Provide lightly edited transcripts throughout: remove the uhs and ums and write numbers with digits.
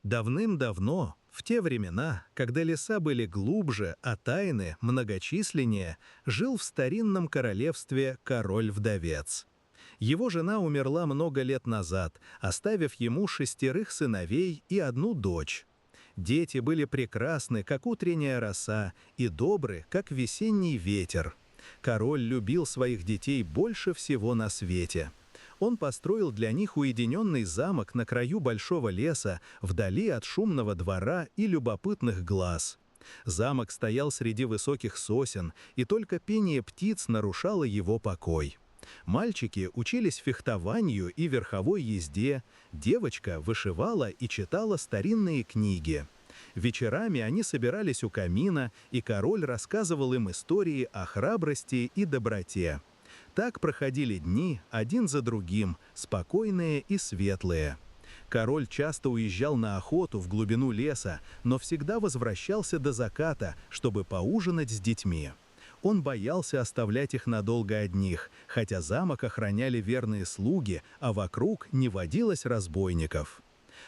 Давным-давно, в те времена, когда леса были глубже, а тайны многочисленнее, жил в старинном королевстве король-вдовец. Его жена умерла много лет назад, оставив ему 6 сыновей и 1 дочь. Дети были прекрасны, как утренняя роса, и добры, как весенний ветер. Король любил своих детей больше всего на свете. Он построил для них уединенный замок на краю большого леса, вдали от шумного двора и любопытных глаз. Замок стоял среди высоких сосен, и только пение птиц нарушало его покой. Мальчики учились фехтованию и верховой езде, девочка вышивала и читала старинные книги. Вечерами они собирались у камина, и король рассказывал им истории о храбрости и доброте. Так проходили дни один за другим, спокойные и светлые. Король часто уезжал на охоту в глубину леса, но всегда возвращался до заката, чтобы поужинать с детьми. Он боялся оставлять их надолго одних, хотя замок охраняли верные слуги, а вокруг не водилось разбойников.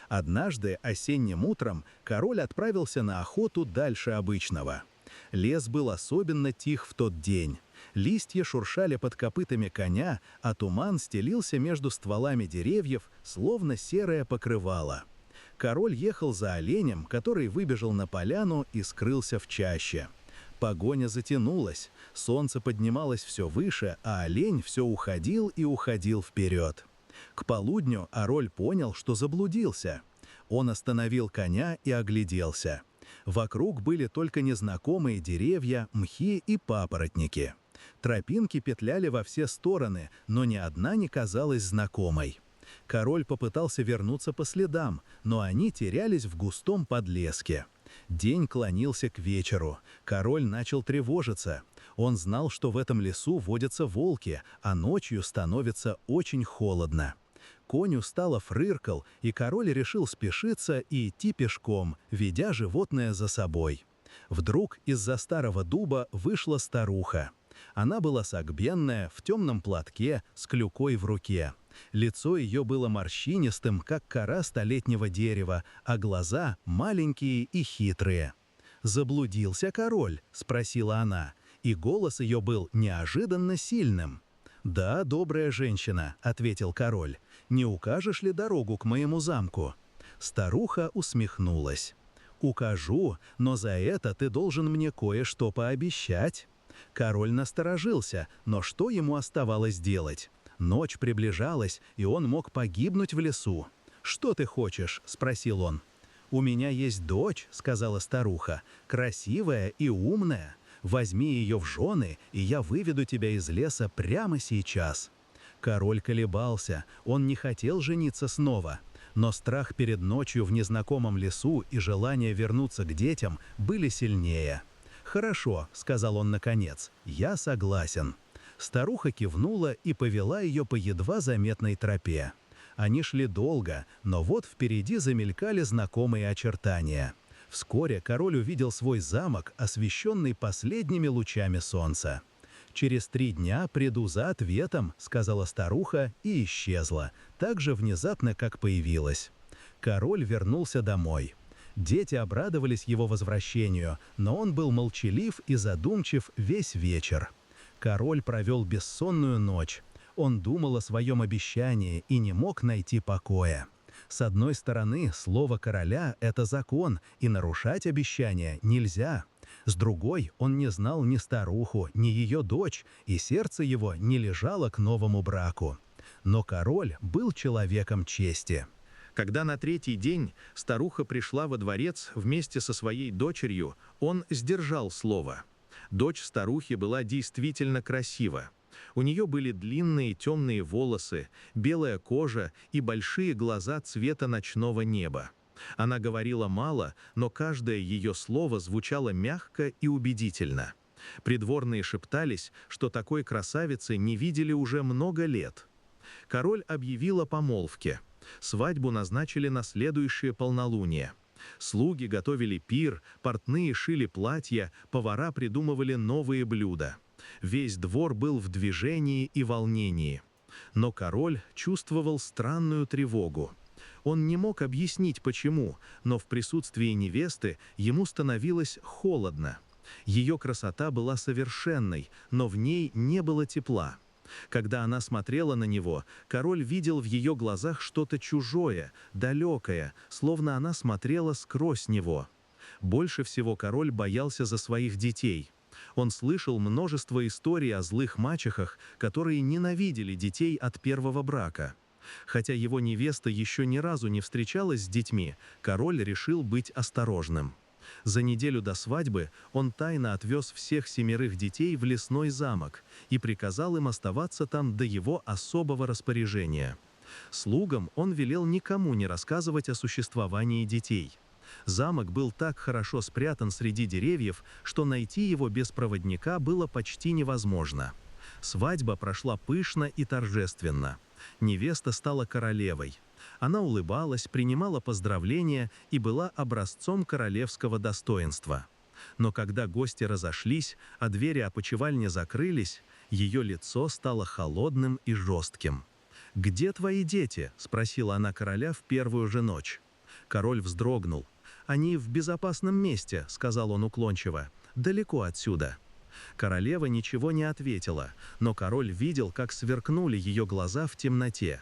Однажды осенним утром король отправился на охоту дальше обычного. Лес был особенно тих в тот день. Листья шуршали под копытами коня, а туман стелился между стволами деревьев, словно серое покрывало. Король ехал за оленем, который выбежал на поляну и скрылся в чаще. Погоня затянулась, солнце поднималось все выше, а олень все уходил и уходил вперед. К полудню король понял, что заблудился. Он остановил коня и огляделся. Вокруг были только незнакомые деревья, мхи и папоротники. Тропинки петляли во все стороны, но ни одна не казалась знакомой. Король попытался вернуться по следам, но они терялись в густом подлеске. День клонился к вечеру. Король начал тревожиться. Он знал, что в этом лесу водятся волки, а ночью становится очень холодно. Конь устало фрыркал, и король решил спешиться и идти пешком, ведя животное за собой. Вдруг из-за старого дуба вышла старуха. Она была согбенная, в темном платке, с клюкой в руке. Лицо ее было морщинистым, как кора столетнего дерева, а глаза маленькие и хитрые. «Заблудился король?» – спросила она, и голос ее был неожиданно сильным. «Да, добрая женщина», – ответил король, – «не укажешь ли дорогу к моему замку?» Старуха усмехнулась. «Укажу, но за это ты должен мне кое-что пообещать». Король насторожился, но что ему оставалось делать? Ночь приближалась, и он мог погибнуть в лесу. «Что ты хочешь?» – спросил он. «У меня есть дочь», – сказала старуха, – «красивая и умная. Возьми ее в жены, и я выведу тебя из леса прямо сейчас». Король колебался, он не хотел жениться снова. Но страх перед ночью в незнакомом лесу и желание вернуться к детям были сильнее. «Хорошо», — сказал он наконец, — «я согласен». Старуха кивнула и повела ее по едва заметной тропе. Они шли долго, но вот впереди замелькали знакомые очертания. Вскоре король увидел свой замок, освещенный последними лучами солнца. «Через 3 дня приду за ответом», — сказала старуха и исчезла, так же внезапно, как появилась. Король вернулся домой. Дети обрадовались его возвращению, но он был молчалив и задумчив весь вечер. Король провел бессонную ночь. Он думал о своем обещании и не мог найти покоя. С одной стороны, слово короля – это закон, и нарушать обещания нельзя. С другой, он не знал ни старуху, ни ее дочь, и сердце его не лежало к новому браку. Но король был человеком чести. Когда на 3-й день старуха пришла во дворец вместе со своей дочерью, он сдержал слово. Дочь старухи была действительно красива. У нее были длинные темные волосы, белая кожа и большие глаза цвета ночного неба. Она говорила мало, но каждое ее слово звучало мягко и убедительно. Придворные шептались, что такой красавицы не видели уже много лет. Король объявил о помолвке. Свадьбу назначили на следующее полнолуние. Слуги готовили пир, портные шили платья, повара придумывали новые блюда. Весь двор был в движении и волнении. Но король чувствовал странную тревогу. Он не мог объяснить, почему, но в присутствии невесты ему становилось холодно. Ее красота была совершенной, но в ней не было тепла. Когда она смотрела на него, король видел в ее глазах что-то чужое, далекое, словно она смотрела сквозь него. Больше всего король боялся за своих детей. Он слышал множество историй о злых мачехах, которые ненавидели детей от первого брака. Хотя его невеста еще ни разу не встречалась с детьми, король решил быть осторожным. За неделю до свадьбы он тайно отвез всех 7 детей в лесной замок и приказал им оставаться там до его особого распоряжения. Слугам он велел никому не рассказывать о существовании детей. Замок был так хорошо спрятан среди деревьев, что найти его без проводника было почти невозможно. Свадьба прошла пышно и торжественно. Невеста стала королевой. Она улыбалась, принимала поздравления и была образцом королевского достоинства. Но когда гости разошлись, а двери опочивальни закрылись, ее лицо стало холодным и жестким. «Где твои дети?» – спросила она короля в первую же ночь. Король вздрогнул. «Они в безопасном месте», – сказал он уклончиво, – «далеко отсюда». Королева ничего не ответила, но король видел, как сверкнули ее глаза в темноте.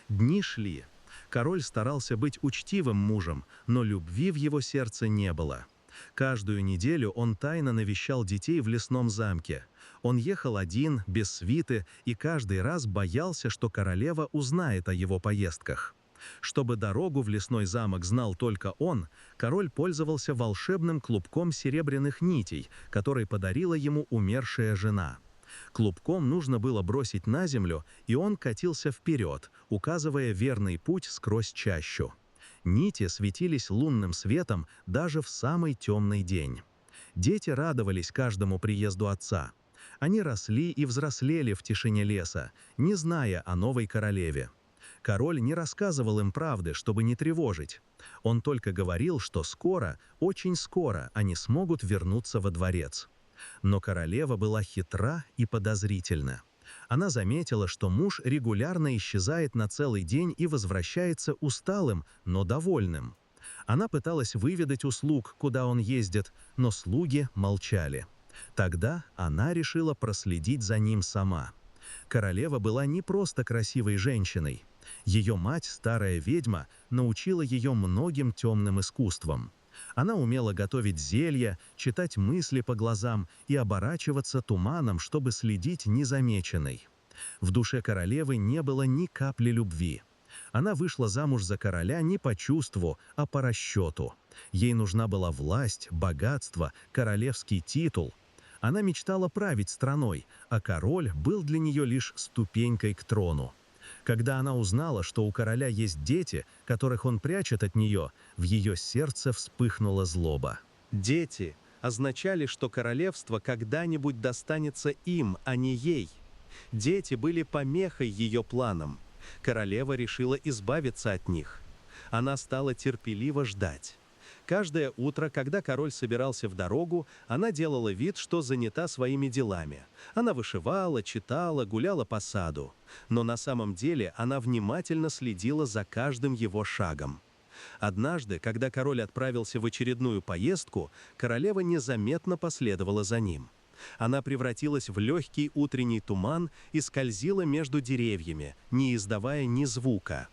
Дни шли. Король старался быть учтивым мужем, но любви в его сердце не было. Каждую неделю он тайно навещал детей в лесном замке. Он ехал один, без свиты, и каждый раз боялся, что королева узнает о его поездках. Чтобы дорогу в лесной замок знал только он, король пользовался волшебным клубком серебряных нитей, который подарила ему умершая жена. Клубком нужно было бросить на землю, и он катился вперед, указывая верный путь сквозь чащу. Нити светились лунным светом даже в самый темный день. Дети радовались каждому приезду отца. Они росли и взрослели в тишине леса, не зная о новой королеве. Король не рассказывал им правды, чтобы не тревожить. Он только говорил, что скоро, очень скоро они смогут вернуться во дворец. Но королева была хитра и подозрительна. Она заметила, что муж регулярно исчезает на целый день и возвращается усталым, но довольным. Она пыталась выведать у слуг, куда он ездит, но слуги молчали. Тогда она решила проследить за ним сама. Королева была не просто красивой женщиной. Ее мать, старая ведьма, научила ее многим темным искусствам. Она умела готовить зелья, читать мысли по глазам и оборачиваться туманом, чтобы следить незамеченной. В душе королевы не было ни капли любви. Она вышла замуж за короля не по чувству, а по расчету. Ей нужна была власть, богатство, королевский титул. Она мечтала править страной, а король был для нее лишь ступенькой к трону. Когда она узнала, что у короля есть дети, которых он прячет от нее, в ее сердце вспыхнула злоба. Дети означали, что королевство когда-нибудь достанется им, а не ей. Дети были помехой ее планам. Королева решила избавиться от них. Она стала терпеливо ждать. Каждое утро, когда король собирался в дорогу, она делала вид, что занята своими делами. Она вышивала, читала, гуляла по саду. Но на самом деле она внимательно следила за каждым его шагом. Однажды, когда король отправился в очередную поездку, королева незаметно последовала за ним. Она превратилась в легкий утренний туман и скользила между деревьями, не издавая ни звука.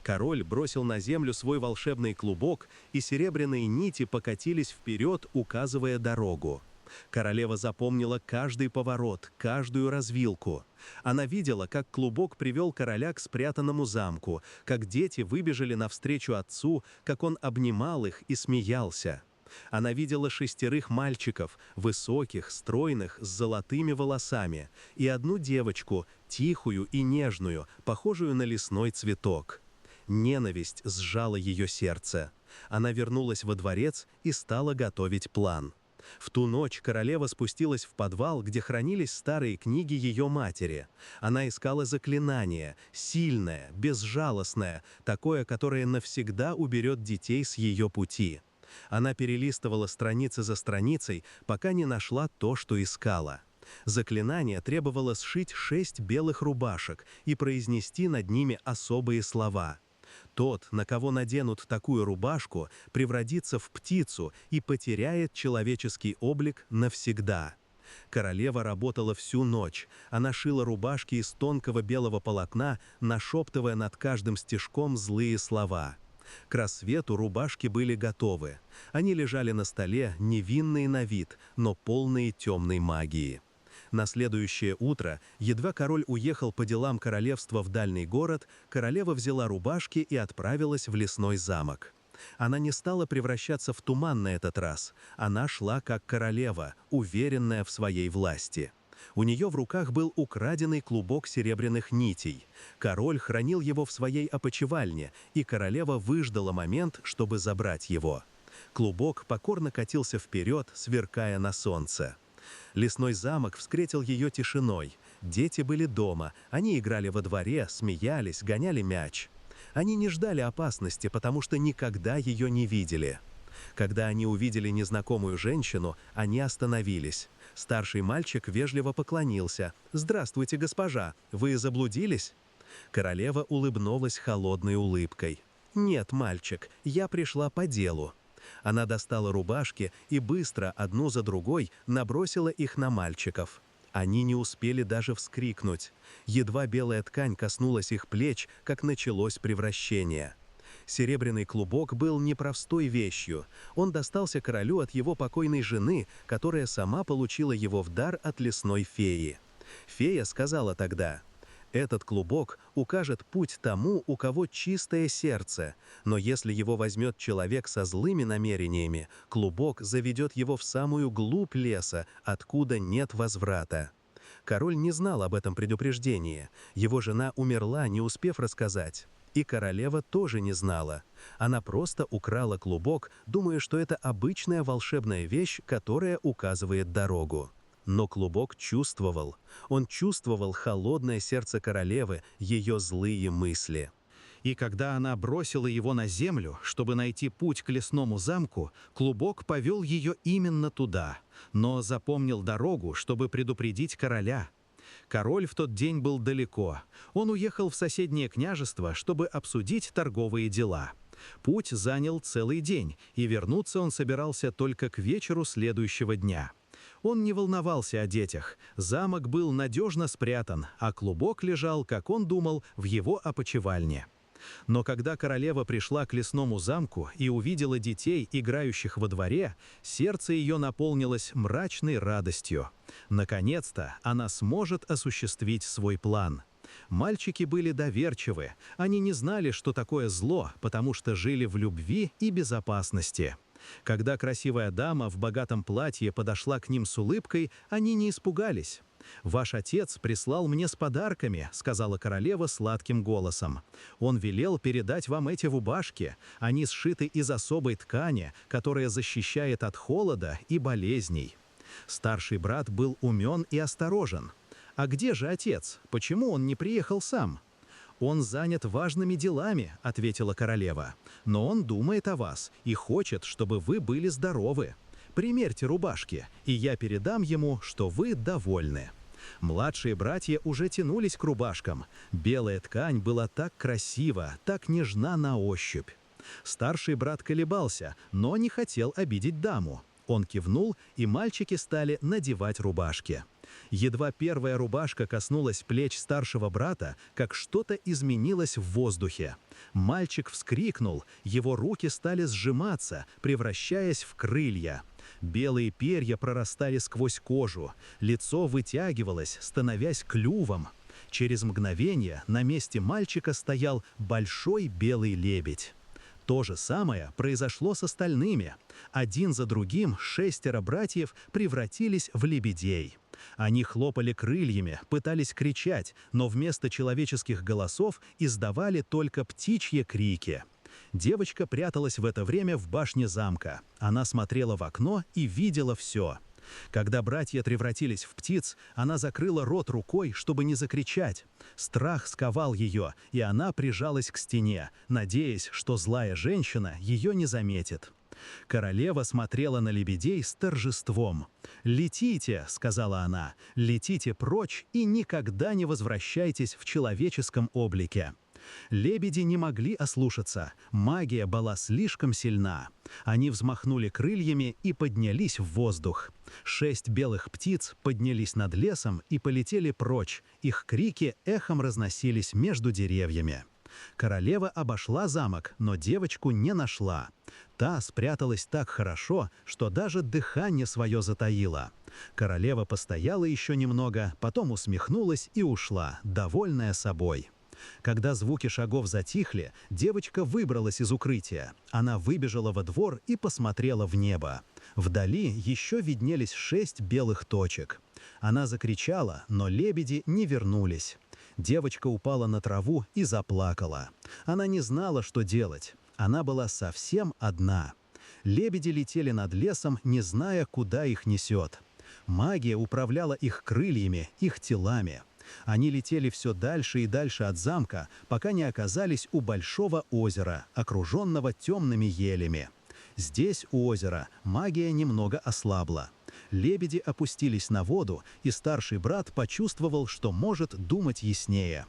Король бросил на землю свой волшебный клубок, и серебряные нити покатились вперед, указывая дорогу. Королева запомнила каждый поворот, каждую развилку. Она видела, как клубок привел короля к спрятанному замку, как дети выбежали навстречу отцу, как он обнимал их и смеялся. Она видела 6 мальчиков, высоких, стройных, с золотыми волосами, и одну девочку, тихую и нежную, похожую на лесной цветок. Ненависть сжала ее сердце. Она вернулась во дворец и стала готовить план. В ту ночь королева спустилась в подвал, где хранились старые книги ее матери. Она искала заклинание, сильное, безжалостное, такое, которое навсегда уберет детей с ее пути. Она перелистывала страницы за страницей, пока не нашла то, что искала. Заклинание требовало сшить 6 белых рубашек и произнести над ними особые слова. Тот, на кого наденут такую рубашку, превратится в птицу и потеряет человеческий облик навсегда. Королева работала всю ночь. Она шила рубашки из тонкого белого полотна, нашептывая над каждым стежком злые слова. К рассвету рубашки были готовы. Они лежали на столе, невинные на вид, но полные темной магии. На следующее утро, едва король уехал по делам королевства в дальний город, королева взяла рубашки и отправилась в лесной замок. Она не стала превращаться в туман на этот раз. Она шла как королева, уверенная в своей власти. У нее в руках был украденный клубок серебряных нитей. Король хранил его в своей опочивальне, и королева выждала момент, чтобы забрать его. Клубок покорно катился вперед, сверкая на солнце. Лесной замок встретил ее тишиной. Дети были дома, они играли во дворе, смеялись, гоняли мяч. Они не ждали опасности, потому что никогда ее не видели. Когда они увидели незнакомую женщину, они остановились. Старший мальчик вежливо поклонился. «Здравствуйте, госпожа, вы заблудились?» Королева улыбнулась холодной улыбкой. «Нет, мальчик, я пришла по делу». Она достала рубашки и быстро, одну за другой, набросила их на мальчиков. Они не успели даже вскрикнуть. Едва белая ткань коснулась их плеч, как началось превращение. Серебряный клубок был непростой вещью. Он достался королю от его покойной жены, которая сама получила его в дар от лесной феи. Фея сказала тогда: «Этот клубок укажет путь тому, у кого чистое сердце, но если его возьмет человек со злыми намерениями, клубок заведет его в самую глубь леса, откуда нет возврата». Король не знал об этом предупреждении. Его жена умерла, не успев рассказать. И королева тоже не знала. Она просто украла клубок, думая, что это обычная волшебная вещь, которая указывает дорогу. Но клубок чувствовал. Он чувствовал холодное сердце королевы, ее злые мысли. И когда она бросила его на землю, чтобы найти путь к лесному замку, клубок повел ее именно туда, но запомнил дорогу, чтобы предупредить короля. Король в тот день был далеко. Он уехал в соседнее княжество, чтобы обсудить торговые дела. Путь занял целый день, и вернуться он собирался только к вечеру следующего дня. Он не волновался о детях. Замок был надежно спрятан, а клубок лежал, как он думал, в его опочивальне. Но когда королева пришла к лесному замку и увидела детей, играющих во дворе, сердце ее наполнилось мрачной радостью. Наконец-то она сможет осуществить свой план. Мальчики были доверчивы, они не знали, что такое зло, потому что жили в любви и безопасности. Когда красивая дама в богатом платье подошла к ним с улыбкой, они не испугались. «Ваш отец прислал мне с подарками», — сказала королева сладким голосом. «Он велел передать вам эти рубашки. Они сшиты из особой ткани, которая защищает от холода и болезней». Старший брат был умен и осторожен. «А где же отец? Почему он не приехал сам?» «Он занят важными делами», — ответила королева. «Но он думает о вас и хочет, чтобы вы были здоровы. Примерьте рубашки, и я передам ему, что вы довольны». Младшие братья уже тянулись к рубашкам. Белая ткань была так красива, так нежна на ощупь. Старший брат колебался, но не хотел обидеть даму. Он кивнул, и мальчики стали надевать рубашки. Едва первая рубашка коснулась плеч старшего брата, как что-то изменилось в воздухе. Мальчик вскрикнул, его руки стали сжиматься, превращаясь в крылья. Белые перья прорастали сквозь кожу, лицо вытягивалось, становясь клювом. Через мгновение на месте мальчика стоял большой белый лебедь. То же самое произошло с остальными. Один за другим 6 братьев превратились в лебедей. Они хлопали крыльями, пытались кричать, но вместо человеческих голосов издавали только птичьи крики. Девочка пряталась в это время в башне замка. Она смотрела в окно и видела все. Когда братья превратились в птиц, она закрыла рот рукой, чтобы не закричать. Страх сковал ее, и она прижалась к стене, надеясь, что злая женщина ее не заметит. Королева смотрела на лебедей с торжеством. «Летите», — сказала она, — «летите прочь и никогда не возвращайтесь в человеческом облике». Лебеди не могли ослушаться, магия была слишком сильна. Они взмахнули крыльями и поднялись в воздух. 6 белых птиц поднялись над лесом и полетели прочь, их крики эхом разносились между деревьями. Королева обошла замок, но девочку не нашла. Та спряталась так хорошо, что даже дыхание свое затаила. Королева постояла еще немного, потом усмехнулась и ушла, довольная собой. Когда звуки шагов затихли, девочка выбралась из укрытия. Она выбежала во двор и посмотрела в небо. Вдали еще виднелись 6 белых точек. Она закричала, но лебеди не вернулись. Девочка упала на траву и заплакала. Она не знала, что делать. Она была совсем одна. Лебеди летели над лесом, не зная, куда их несет. Магия управляла их крыльями, их телами. Они летели все дальше и дальше от замка, пока не оказались у большого озера, окруженного темными елями. Здесь, у озера, магия немного ослабла. Лебеди опустились на воду, и старший брат почувствовал, что может думать яснее.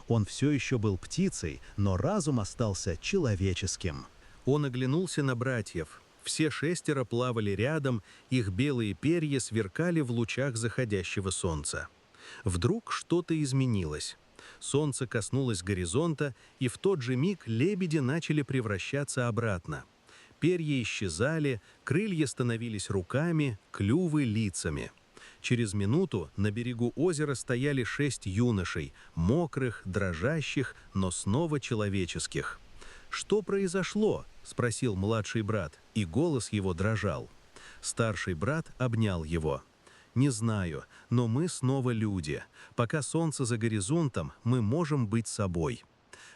Он все еще был птицей, но разум остался человеческим. Он оглянулся на братьев. Все 6 плавали рядом, их белые перья сверкали в лучах заходящего солнца. Вдруг что-то изменилось. Солнце коснулось горизонта, и в тот же миг лебеди начали превращаться обратно. Перья исчезали, крылья становились руками, клювы — лицами. Через минуту на берегу озера стояли 6 юношей, мокрых, дрожащих, но снова человеческих. «Что произошло?» — спросил младший брат, и голос его дрожал. Старший брат обнял его. «Не знаю, но мы снова люди. Пока солнце за горизонтом, мы можем быть собой».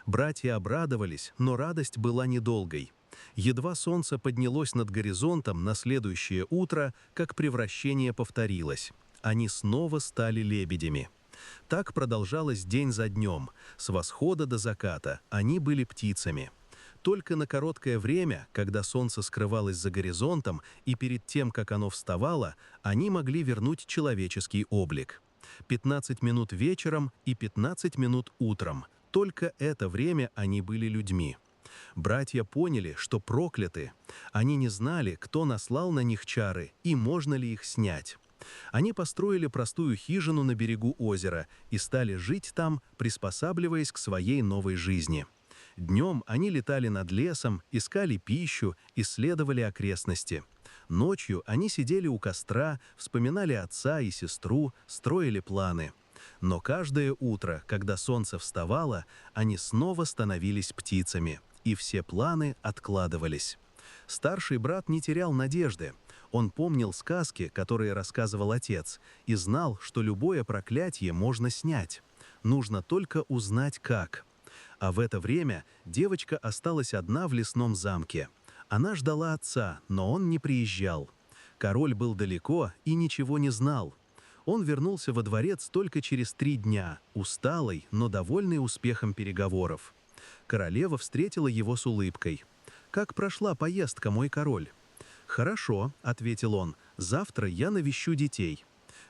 Братья обрадовались, но радость была недолгой. Едва солнце поднялось над горизонтом на следующее утро, как превращение повторилось. Они снова стали лебедями. Так продолжалось день за днем. С восхода до заката они были птицами. Только на короткое время, когда солнце скрывалось за горизонтом, и перед тем, как оно вставало, они могли вернуть человеческий облик. 15 минут вечером и 15 минут утром. Только это время они были людьми. Братья поняли, что прокляты. Они не знали, кто наслал на них чары и можно ли их снять. Они построили простую хижину на берегу озера и стали жить там, приспосабливаясь к своей новой жизни. Днем они летали над лесом, искали пищу, исследовали окрестности. Ночью они сидели у костра, вспоминали отца и сестру, строили планы. Но каждое утро, когда солнце вставало, они снова становились птицами, и все планы откладывались. Старший брат не терял надежды. Он помнил сказки, которые рассказывал отец, и знал, что любое проклятие можно снять. Нужно только узнать, как. А в это время девочка осталась одна в лесном замке. Она ждала отца, но он не приезжал. Король был далеко и ничего не знал. Он вернулся во дворец только через 3 дня, усталый, но довольный успехом переговоров. Королева встретила его с улыбкой. «Как прошла поездка, мой король?» «Хорошо», — ответил он, — «завтра я навещу детей».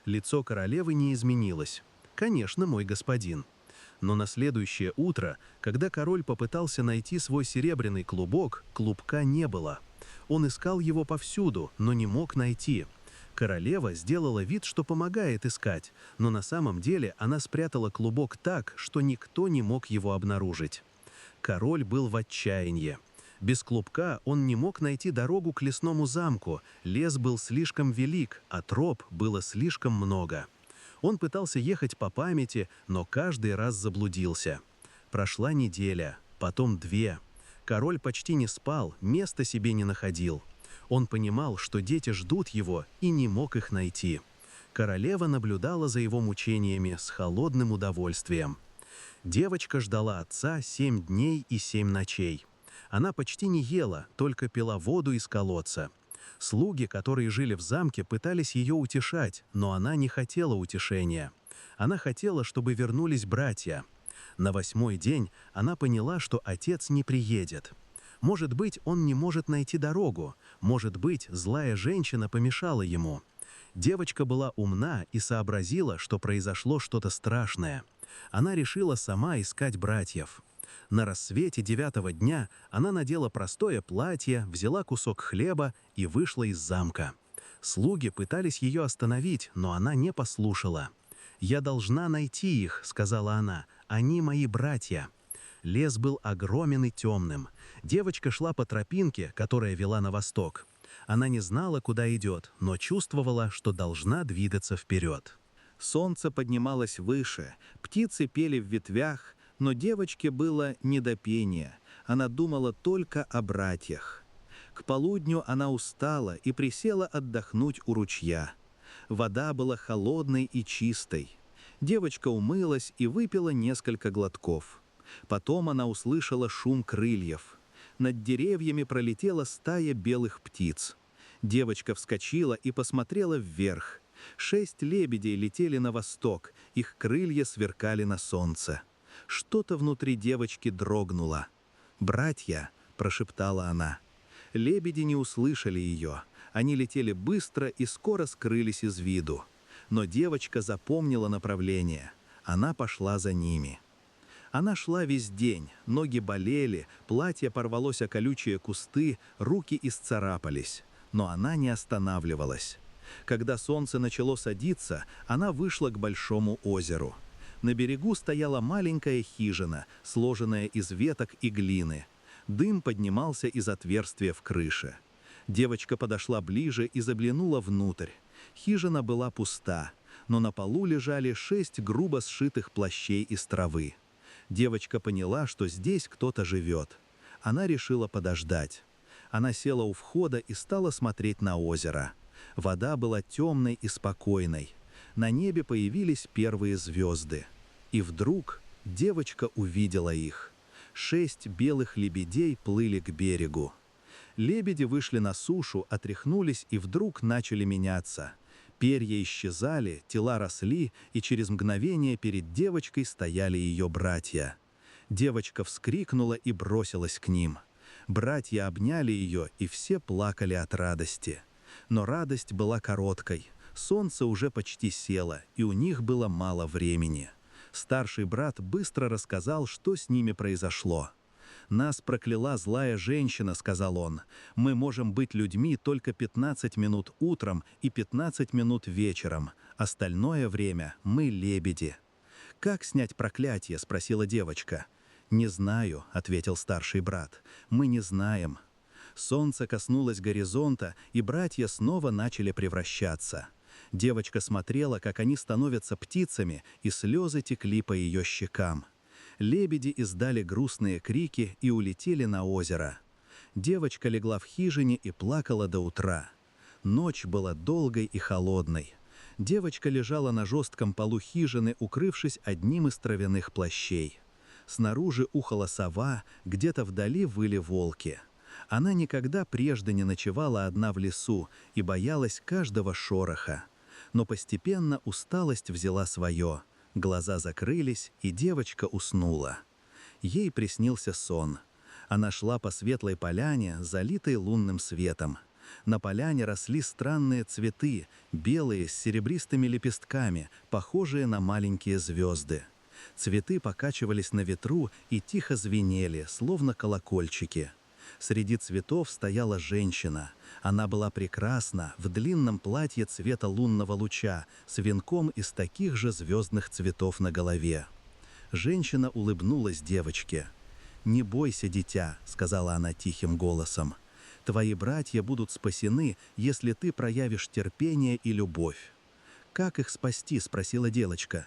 Лицо королевы не изменилось. «Конечно, мой господин». Но на следующее утро, когда король попытался найти свой серебряный клубок, клубка не было. Он искал его повсюду, но не мог найти. Королева сделала вид, что помогает искать, но на самом деле она спрятала клубок так, что никто не мог его обнаружить. Король был в отчаянии. Без клубка он не мог найти дорогу к лесному замку, лес был слишком велик, а троп было слишком много. Он пытался ехать по памяти, но каждый раз заблудился. Прошла неделя, потом 2. Король почти не спал, места себе не находил. Он понимал, что дети ждут его, и не мог их найти. Королева наблюдала за его мучениями с холодным удовольствием. Девочка ждала отца 7 дней и 7 ночей. Она почти не ела, только пила воду из колодца. Слуги, которые жили в замке, пытались ее утешать, но она не хотела утешения. Она хотела, чтобы вернулись братья. На 8-й день она поняла, что отец не приедет. Может быть, он не может найти дорогу, может быть, злая женщина помешала ему. Девочка была умна и сообразила, что произошло что-то страшное. Она решила сама искать братьев. На рассвете 9-го дня она надела простое платье, взяла кусок хлеба и вышла из замка. Слуги пытались ее остановить, но она не послушала. «Я должна найти их», — сказала она, — «они мои братья». Лес был огромен и темным. Девочка шла по тропинке, которая вела на восток. Она не знала, куда идет, но чувствовала, что должна двигаться вперед. Солнце поднималось выше, птицы пели в ветвях, но девочке было не до пения. Она думала только о братьях. К полудню она устала и присела отдохнуть у ручья. Вода была холодной и чистой. Девочка умылась и выпила несколько глотков. Потом она услышала шум крыльев. Над деревьями пролетела стая белых птиц. Девочка вскочила и посмотрела вверх. 6 лебедей летели на восток, их крылья сверкали на солнце. Что-то внутри девочки дрогнуло. «Братья», — прошептала она. Лебеди не услышали ее. Они летели быстро и скоро скрылись из виду. Но девочка запомнила направление. Она пошла за ними. Она шла весь день, ноги болели, платье порвалось о колючие кусты, руки исцарапались. Но она не останавливалась. Когда солнце начало садиться, она вышла к большому озеру. На берегу стояла маленькая хижина, сложенная из веток и глины. Дым поднимался из отверстия в крыше. Девочка подошла ближе и заглянула внутрь. Хижина была пуста, но на полу лежали 6 грубо сшитых плащей из травы. Девочка поняла, что здесь кто-то живет. Она решила подождать. Она села у входа и стала смотреть на озеро. Вода была темной и спокойной. На небе появились первые звезды. И вдруг девочка увидела их. 6 белых лебедей плыли к берегу. Лебеди вышли на сушу, отряхнулись и вдруг начали меняться. Перья исчезали, тела росли, и через мгновение перед девочкой стояли ее братья. Девочка вскрикнула и бросилась к ним. Братья обняли ее, и все плакали от радости. Но радость была короткой. Солнце уже почти село, и у них было мало времени. Старший брат быстро рассказал, что с ними произошло. «Нас прокляла злая женщина», — сказал он. «Мы можем быть людьми только 15 минут утром и 15 минут вечером. Остальное время мы лебеди». «Как снять проклятие?» — спросила девочка. «Не знаю», — ответил старший брат. «Мы не знаем». Солнце коснулось горизонта, и братья снова начали превращаться. Девочка смотрела, как они становятся птицами, и слезы текли по ее щекам. Лебеди издали грустные крики и улетели на озеро. Девочка легла в хижине и плакала до утра. Ночь была долгой и холодной. Девочка лежала на жестком полу хижины, укрывшись одним из травяных плащей. Снаружи ухала сова, где-то вдали выли волки. Она никогда прежде не ночевала одна в лесу и боялась каждого шороха. Но постепенно усталость взяла свое. Глаза закрылись, и девочка уснула. Ей приснился сон. Она шла по светлой поляне, залитой лунным светом. На поляне росли странные цветы, белые с серебристыми лепестками, похожие на маленькие звезды. Цветы покачивались на ветру и тихо звенели, словно колокольчики. Среди цветов стояла женщина. Она была прекрасна, в длинном платье цвета лунного луча, с венком из таких же звездных цветов на голове. Женщина улыбнулась девочке. «Не бойся, дитя», — сказала она тихим голосом. «Твои братья будут спасены, если ты проявишь терпение и любовь». «Как их спасти?» — спросила девочка.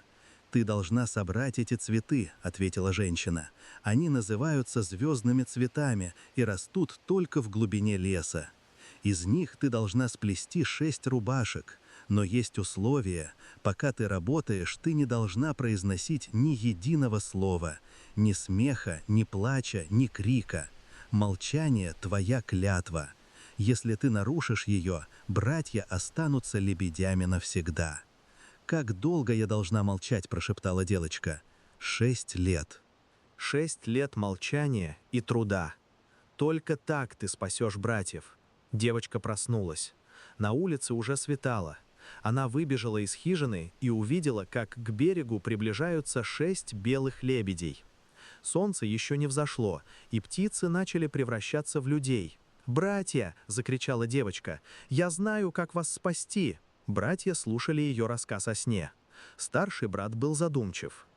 «Ты должна собрать эти цветы», — ответила женщина. «Они называются звездными цветами и растут только в глубине леса. Из них ты должна сплести 6 рубашек. Но есть условие. Пока ты работаешь, ты не должна произносить ни единого слова, ни смеха, ни плача, ни крика. Молчание — твоя клятва. Если ты нарушишь ее, братья останутся лебедями навсегда». «Как долго я должна молчать?» – прошептала девочка. 6 лет. 6 лет молчания и труда. Только так ты спасешь братьев. Девочка проснулась. На улице уже светало. Она выбежала из хижины и увидела, как к берегу приближаются 6 белых лебедей. Солнце еще не взошло, и птицы начали превращаться в людей. «Братья!» — закричала девочка. «Я знаю, как вас спасти!» Братья слушали ее рассказ о сне. Старший брат был задумчив.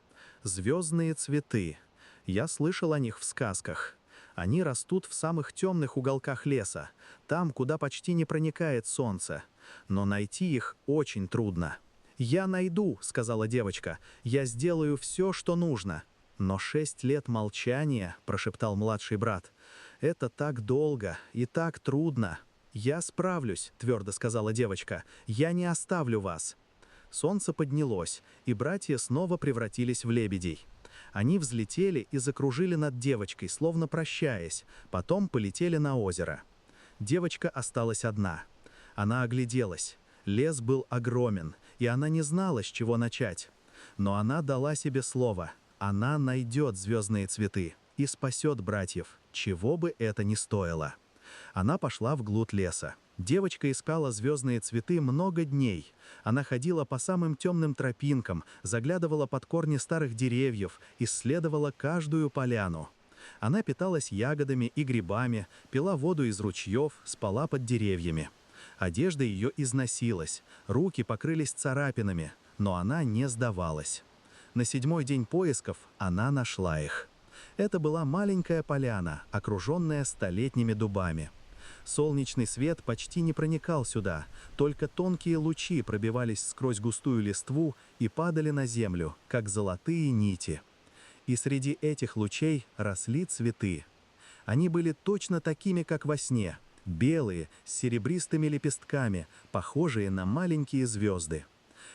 «Звездные цветы. Я слышал о них в сказках. Они растут в самых темных уголках леса, там, куда почти не проникает солнце. Но найти их очень трудно». «Я найду», — сказала девочка. «Я сделаю все, что нужно». «Но 6 лет молчания», — прошептал младший брат. «Это так долго и так трудно». «Я справлюсь», — твердо сказала девочка. «Я не оставлю вас». Солнце поднялось, и братья снова превратились в лебедей. Они взлетели и закружили над девочкой, словно прощаясь, потом полетели на озеро. Девочка осталась одна. Она огляделась. Лес был огромен, и она не знала, с чего начать. Но она дала себе слово. Она найдет звездные цветы и спасет братьев, чего бы это ни стоило. Она пошла вглубь леса. Девочка искала звездные цветы много дней. Она ходила по самым темным тропинкам, заглядывала под корни старых деревьев, исследовала каждую поляну. Она питалась ягодами и грибами, пила воду из ручьев, спала под деревьями. Одежда ее износилась, руки покрылись царапинами, но она не сдавалась. На 7-й день поисков она нашла их. Это была маленькая поляна, окруженная столетними дубами. Солнечный свет почти не проникал сюда, только тонкие лучи пробивались сквозь густую листву и падали на землю, как золотые нити. И среди этих лучей росли цветы. Они были точно такими, как во сне, белые, с серебристыми лепестками, похожие на маленькие звезды.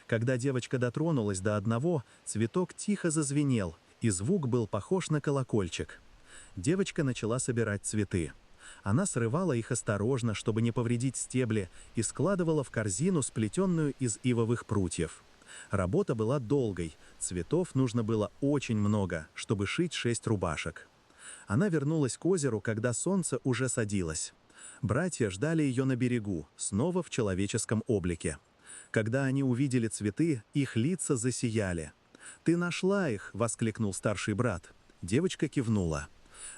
Когда девочка дотронулась до одного, цветок тихо зазвенел, и звук был похож на колокольчик. Девочка начала собирать цветы. Она срывала их осторожно, чтобы не повредить стебли, и складывала в корзину, сплетенную из ивовых прутьев. Работа была долгой, цветов нужно было очень много, чтобы шить 6 рубашек. Она вернулась к озеру, когда солнце уже садилось. Братья ждали ее на берегу, снова в человеческом облике. Когда они увидели цветы, их лица засияли. «Ты нашла их!» — воскликнул старший брат. Девочка кивнула.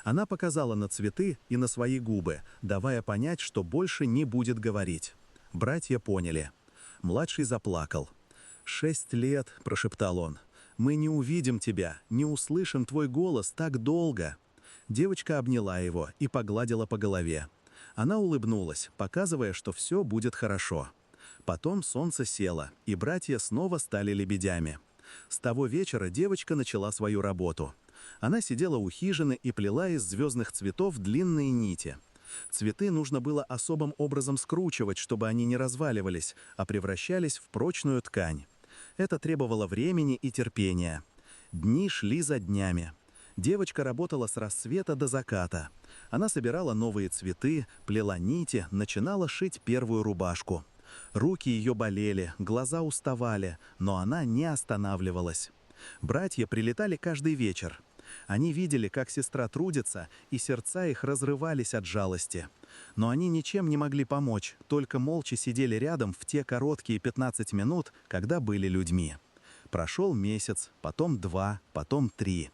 Она показала на цветы и на свои губы, давая понять, что больше не будет говорить. Братья поняли. Младший заплакал. 6 лет, — прошептал он. Мы не увидим тебя, не услышим твой голос так долго. Девочка обняла его и погладила по голове. Она улыбнулась, показывая, что все будет хорошо. Потом солнце село, и братья снова стали лебедями. С того вечера девочка начала свою работу. Она сидела у хижины и плела из звездных цветов длинные нити. Цветы нужно было особым образом скручивать, чтобы они не разваливались, а превращались в прочную ткань. Это требовало времени и терпения. Дни шли за днями. Девочка работала с рассвета до заката. Она собирала новые цветы, плела нити, начинала шить первую рубашку. Руки ее болели, глаза уставали, но она не останавливалась. Братья прилетали каждый вечер. Они видели, как сестра трудится, и сердца их разрывались от жалости. Но они ничем не могли помочь, только молча сидели рядом в те короткие 15 минут, когда были людьми. Прошел месяц, потом 2, потом 3.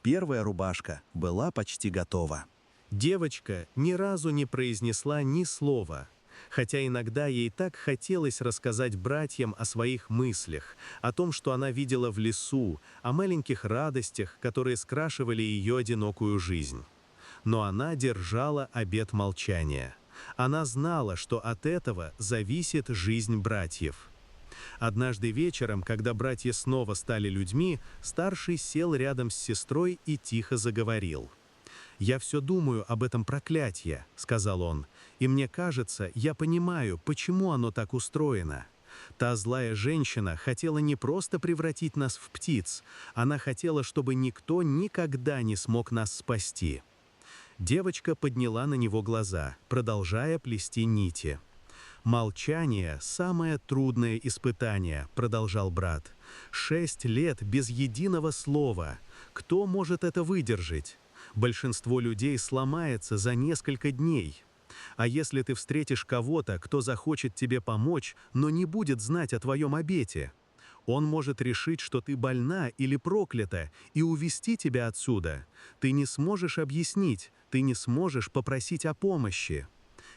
Первая рубашка была почти готова. Девочка ни разу не произнесла ни слова, хотя иногда ей так хотелось рассказать братьям о своих мыслях, о том, что она видела в лесу, о маленьких радостях, которые скрашивали ее одинокую жизнь. Но она держала обет молчания. Она знала, что от этого зависит жизнь братьев. Однажды вечером, когда братья снова стали людьми, старший сел рядом с сестрой и тихо заговорил. «Я все думаю об этом проклятии», — сказал он, «и мне кажется, я понимаю, почему оно так устроено. Та злая женщина хотела не просто превратить нас в птиц, она хотела, чтобы никто никогда не смог нас спасти». Девочка подняла на него глаза, продолжая плести нити. «Молчание — самое трудное испытание», — продолжал брат. 6 лет без единого слова. Кто может это выдержать? Большинство людей сломается за несколько дней. А если ты встретишь кого-то, кто захочет тебе помочь, но не будет знать о твоем обете? Он может решить, что ты больна или проклята, и увести тебя отсюда. Ты не сможешь объяснить, ты не сможешь попросить о помощи».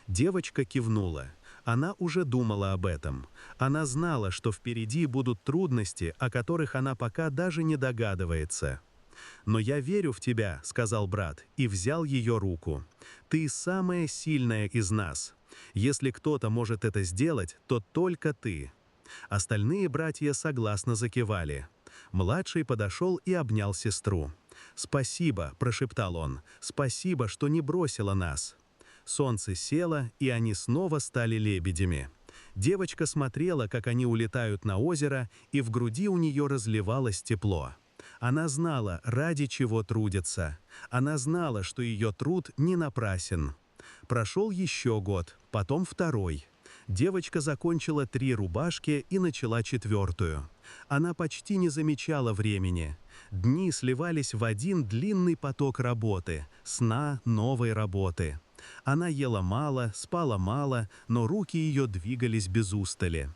Девочка кивнула. Она уже думала об этом. Она знала, что впереди будут трудности, о которых она пока даже не догадывается. «Но я верю в тебя», — сказал брат, и взял ее руку. «Ты самая сильная из нас. Если кто-то может это сделать, то только ты». Остальные братья согласно закивали. Младший подошел и обнял сестру. «Спасибо», — прошептал он, — «спасибо, что не бросила нас». Солнце село, и они снова стали лебедями. Девочка смотрела, как они улетают на озеро, и в груди у нее разливалось тепло. Она знала, ради чего трудятся. Она знала, что ее труд не напрасен. Прошел еще год, потом второй. Девочка закончила 3 рубашки и начала 4-ю. Она почти не замечала времени. Дни сливались в один длинный поток работы, сна, новой работы. Она ела мало, спала мало, но руки ее двигались без устали.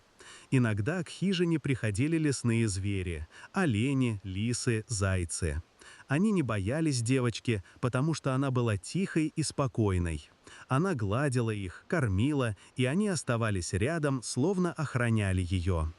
Иногда к хижине приходили лесные звери – олени, лисы, зайцы. Они не боялись девочки, потому что она была тихой и спокойной. Она гладила их, кормила, и они оставались рядом, словно охраняли ее.